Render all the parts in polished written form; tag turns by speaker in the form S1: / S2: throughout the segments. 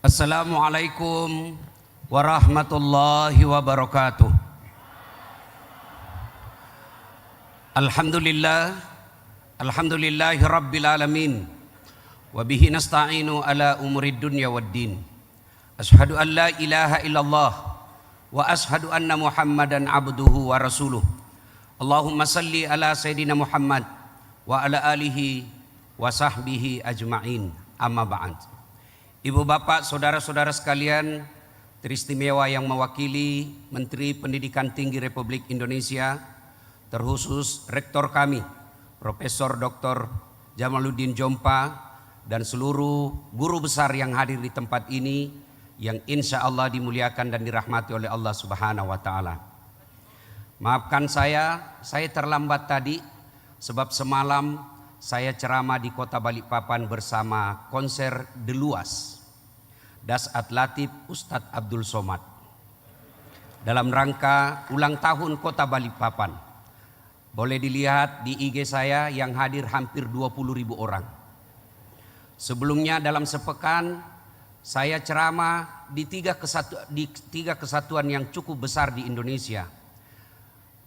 S1: Assalamualaikum warahmatullahi wabarakatuh. Alhamdulillahi rabbil alamin. Wabihi nasta'inu ala umurid dunya waddin. Ashhadu an la ilaha illallah wa ashhadu anna Muhammadan abduhu wa rasuluh. Allahumma salli ala Sayyidina Muhammad wa ala alihi wa sahbihi ajma'in. Amma ba'd. Ibu bapak, saudara-saudara sekalian, teristimewa yang mewakili Menteri Pendidikan Tinggi Republik Indonesia, terkhusus Rektor kami, Profesor Dr. Jamaluddin Jompa, dan seluruh guru besar yang hadir di tempat ini, yang insya Allah dimuliakan dan dirahmati oleh Allah Subhanahu wa Ta'ala. Maafkan saya terlambat tadi, sebab semalam saya ceramah di Kota Balikpapan bersama konser Deluas Das Atlatif Ustadz Abdul Somad dalam rangka ulang tahun Kota Balikpapan. Boleh dilihat di IG saya yang hadir hampir 20.000 orang. Sebelumnya dalam sepekan saya ceramah di tiga kesatuan yang cukup besar di Indonesia.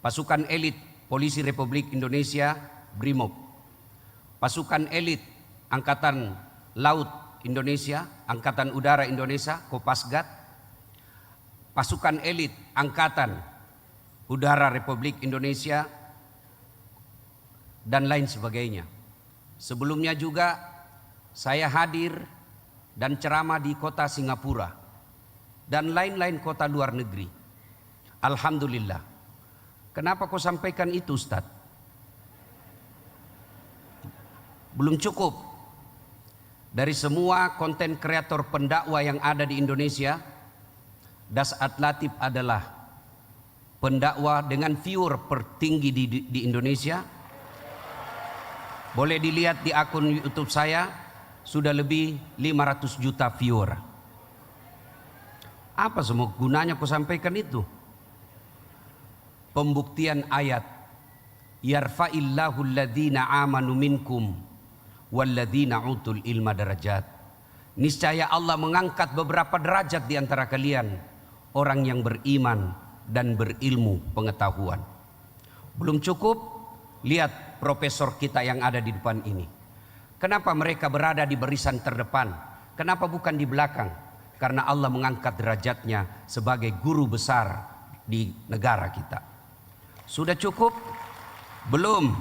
S1: Pasukan elit Polisi Republik Indonesia, Brimob. Pasukan elit Angkatan Laut Indonesia, Angkatan Udara Indonesia, Kopasgat. Pasukan elit Angkatan Udara Republik Indonesia, dan lain sebagainya. Sebelumnya juga saya hadir dan ceramah di kota Singapura dan lain-lain kota luar negeri. Alhamdulillah. Kenapa kau sampaikan itu, Ustadz? Belum cukup. Dari semua konten kreator pendakwah yang ada di Indonesia, Das Atlatif adalah pendakwah dengan viewer tertinggi di Indonesia. Boleh dilihat di akun YouTube saya, sudah lebih 500 juta viewer. Apa semua gunanya kau sampaikan itu? Pembuktian ayat, yarfa'illahu alladhina amanu minkum walladzina utul ilma darajat. Niscaya Allah mengangkat beberapa derajat di antara kalian, orang yang beriman dan berilmu pengetahuan. Belum cukup, lihat profesor kita yang ada di depan ini. Kenapa mereka berada di barisan terdepan? Kenapa bukan di belakang? Karena Allah mengangkat derajatnya sebagai guru besar di negara kita. Sudah cukup? Belum.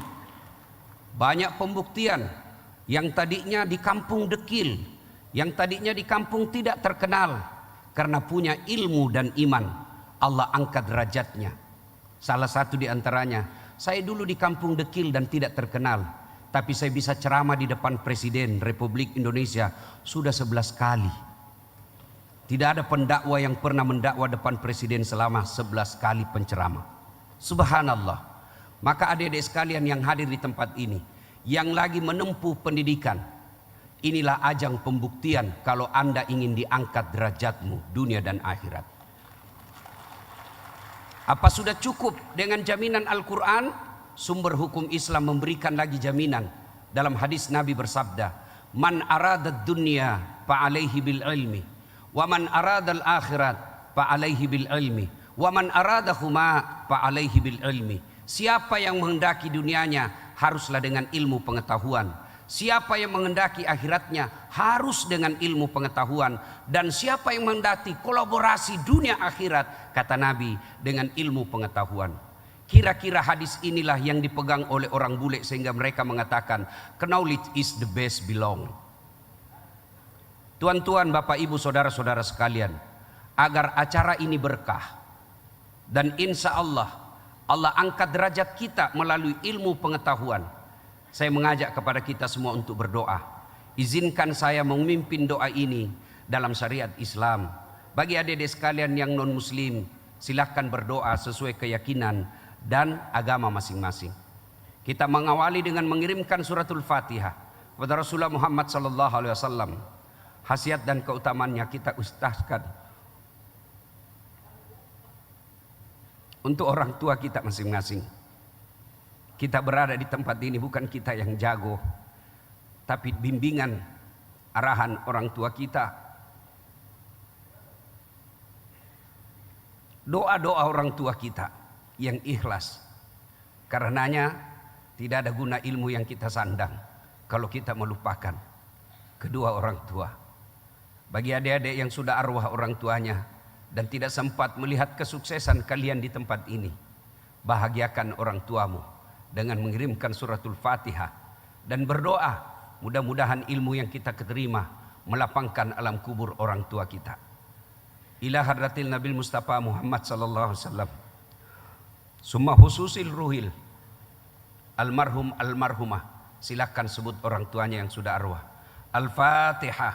S1: Banyak pembuktian. Yang tadinya di kampung dekil, yang tadinya di kampung tidak terkenal, karena punya ilmu dan iman, Allah angkat derajatnya. Salah satu di antaranya, saya dulu di kampung dekil dan tidak terkenal, tapi saya bisa ceramah di depan Presiden Republik Indonesia sudah 11 kali. Tidak ada pendakwa yang pernah mendakwa depan Presiden selama 11 kali penceramah. Subhanallah. Maka adik-adik sekalian yang hadir di tempat ini, yang lagi menempuh pendidikan, inilah ajang pembuktian kalau Anda ingin diangkat derajatmu dunia dan akhirat. Apa sudah cukup dengan jaminan Al-Quran? Sumber hukum Islam memberikan lagi jaminan. Dalam hadis Nabi bersabda, man aradad dunya fa'alaihi bil ilmi, wa man aradal akhirat fa'alaihi bil ilmi, wa man aradahuma fa'alaihi bil ilmi. Siapa yang menghendaki dunianya haruslah dengan ilmu pengetahuan. Siapa yang menghendaki akhiratnya harus dengan ilmu pengetahuan. Dan siapa yang menghendaki kolaborasi dunia akhirat, kata Nabi, dengan ilmu pengetahuan. Kira-kira hadis inilah yang dipegang oleh orang bule sehingga mereka mengatakan knowledge is the best belong. Tuan-tuan, bapak, ibu, saudara-saudara sekalian, agar acara ini berkah dan insya Allah angkat derajat kita melalui ilmu pengetahuan. Saya mengajak kepada kita semua untuk berdoa. Izinkan saya memimpin doa ini dalam syariat Islam. Bagi adik-adik sekalian yang non muslim, silahkan berdoa sesuai keyakinan dan agama masing-masing. Kita mengawali dengan mengirimkan suratul Fatihah kepada Rasulullah Muhammad SAW. Khasiat dan keutamaannya kita ustazkan untuk orang tua kita masing-masing. Kita berada di tempat ini bukan kita yang jago, tapi bimbingan arahan orang tua kita doa-doa orang tua kita yang ikhlas. Karenanya tidak ada guna ilmu yang kita sandang kalau kita melupakan kedua orang tua. Bagi adik-adik yang sudah arwah orang tuanya dan tidak sempat melihat kesuksesan kalian di tempat ini, bahagiakan orang tuamu dengan mengirimkan suratul Fatihah dan berdoa mudah-mudahan ilmu yang kita terima melapangkan alam kubur orang tua kita. Ila hadratil Nabil Mustafa Muhammad sallallahu alaihi wasallam. Summa hususil ruhil almarhum almarhumah. Silakan sebut orang tuanya yang sudah arwah. Al-Fatihah.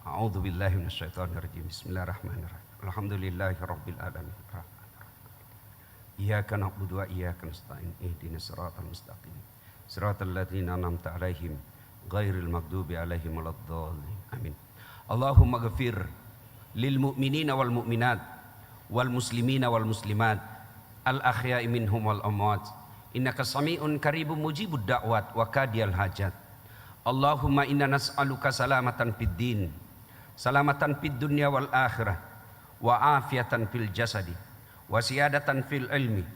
S1: A'udzubillahi minasyaitonirrajim. Bismillahirrahmanirrahim. Alhamdulillahirabbil alamin. Iyyaka na'budu wa iyyaka nasta'in. Ihdinas siratal mustaqim. Siratal ladzina an'amta 'alaihim ghairil maghdubi 'alaihim waladdallin. Amin. Allahumma ghfir lil mu'minina wal mu'minat wal muslimina wal muslimat al ahya'i minhum wal amwat innaka sami'un qaribun mujibud da'wat wa kadiyal hajat. Allahumma inna nas'aluka salamatan fid din, salamatan fid dunya wal akhirah, wa afiatan fil jasadi, wa siyadatan fil ilmi,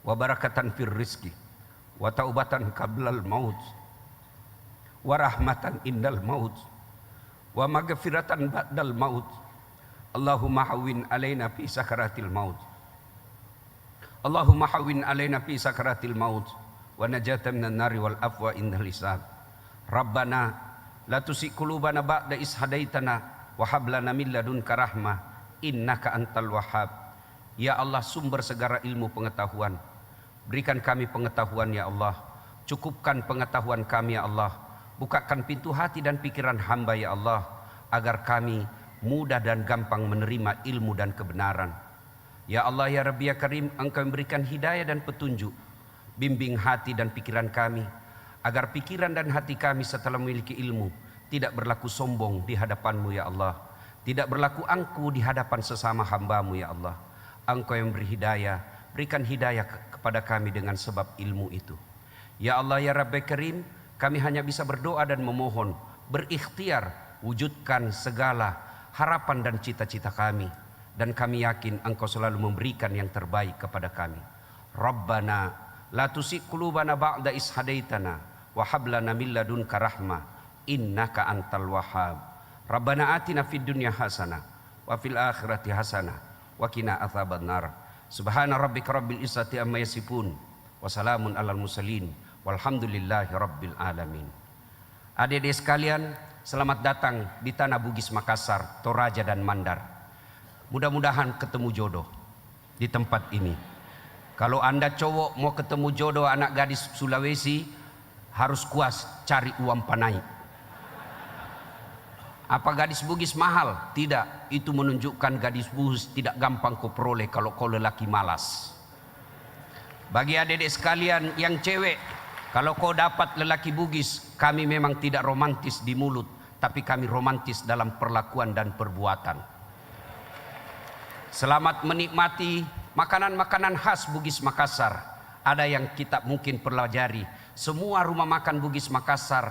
S1: wa barakatan fil rizki, wa taubatan qablal maut, wa rahmatan indal maut, wa maghfiratan ba'dal maut. Allahumma hawwin alaina fi sakaratil maut. Allahumma hawwin alaina fi sakaratil maut wa najatan minan nari wal afwa indal hisab. Rabbana la tusi qulubana ba'da is hadaitana wa hab lana min ladunka rahmah innaka antal wahhab. Ya Allah, sumber segala ilmu pengetahuan, berikan kami pengetahuan ya Allah. Cukupkan pengetahuan kami ya Allah. Bukakan pintu hati dan pikiran hamba ya Allah, agar kami mudah dan gampang menerima ilmu dan kebenaran. Ya Allah ya Rabbi ya Karim, Engkau memberikan hidayah dan petunjuk. Bimbing hati dan pikiran kami, agar pikiran dan hati kami setelah memiliki ilmu tidak berlaku sombong di hadapan-Mu ya Allah, tidak berlaku angku di hadapan sesama hamba-Mu ya Allah. Engkau yang beri hidayah, berikan hidayah kepada kami dengan sebab ilmu itu. Ya Allah ya Rabbi Karim, kami hanya bisa berdoa dan memohon, berikhtiar, wujudkan segala harapan dan cita-cita kami, dan kami yakin Engkau selalu memberikan yang terbaik kepada kami. Rabbana la tuzigh qulubana ba'da is hadaitana wa hab lana min ladunka rahmah innaka antal wahhab. Rabbana atina fid dunya hasanah wa fil akhirati hasanah wa qina adzabannar. Subhana rabbika rabbil izzati amma yasifun wa salamun alal mursalin walhamdulillahi rabbil alamin. Adik-adik sekalian, selamat datang di tanah Bugis Makassar, Toraja dan Mandar. Mudah-mudahan ketemu jodoh di tempat ini. Kalau Anda cowok mau ketemu jodoh anak gadis Sulawesi, harus kuas cari uang panai. Apa gadis Bugis mahal? Tidak. Itu menunjukkan gadis Bugis tidak gampang kau peroleh kalau kau lelaki malas. Bagi adik-adik sekalian yang cewek, kalau kau dapat lelaki Bugis, kami memang tidak romantis di mulut, tapi kami romantis dalam perlakuan dan perbuatan. Selamat menikmati makanan-makanan khas Bugis Makassar. Ada yang kita mungkin pelajari. Semua rumah makan Bugis Makassar,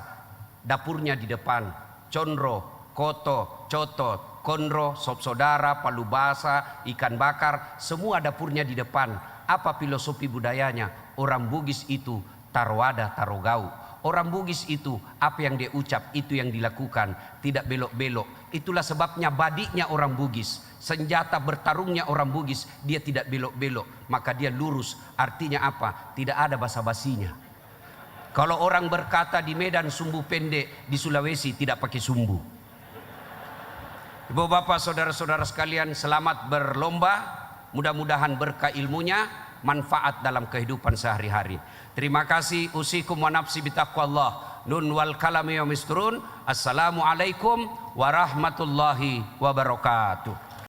S1: dapurnya di depan. Condro, koto, coto, kondro, sop sodara, palu basah, ikan bakar, semua dapurnya di depan. Apa filosofi budayanya? Orang Bugis itu tarwada tarogau. Orang Bugis itu apa yang dia ucap itu yang dilakukan, tidak belok-belok. Itulah sebabnya badiknya orang Bugis, senjata bertarungnya orang Bugis, dia tidak belok-belok, maka dia lurus. Artinya apa? Tidak ada basa-basinya. Kalau orang berkata di Medan sumbu pendek, di Sulawesi tidak pakai sumbu. Ibu bapak saudara-saudara sekalian, selamat berlomba. Mudah-mudahan berkah ilmunya manfaat dalam kehidupan sehari-hari. Terima kasih. Usikum wa nafsi bitaqwallah. Nun wal kalami wa misturun. Assalamualaikum warahmatullahi wabarakatuh.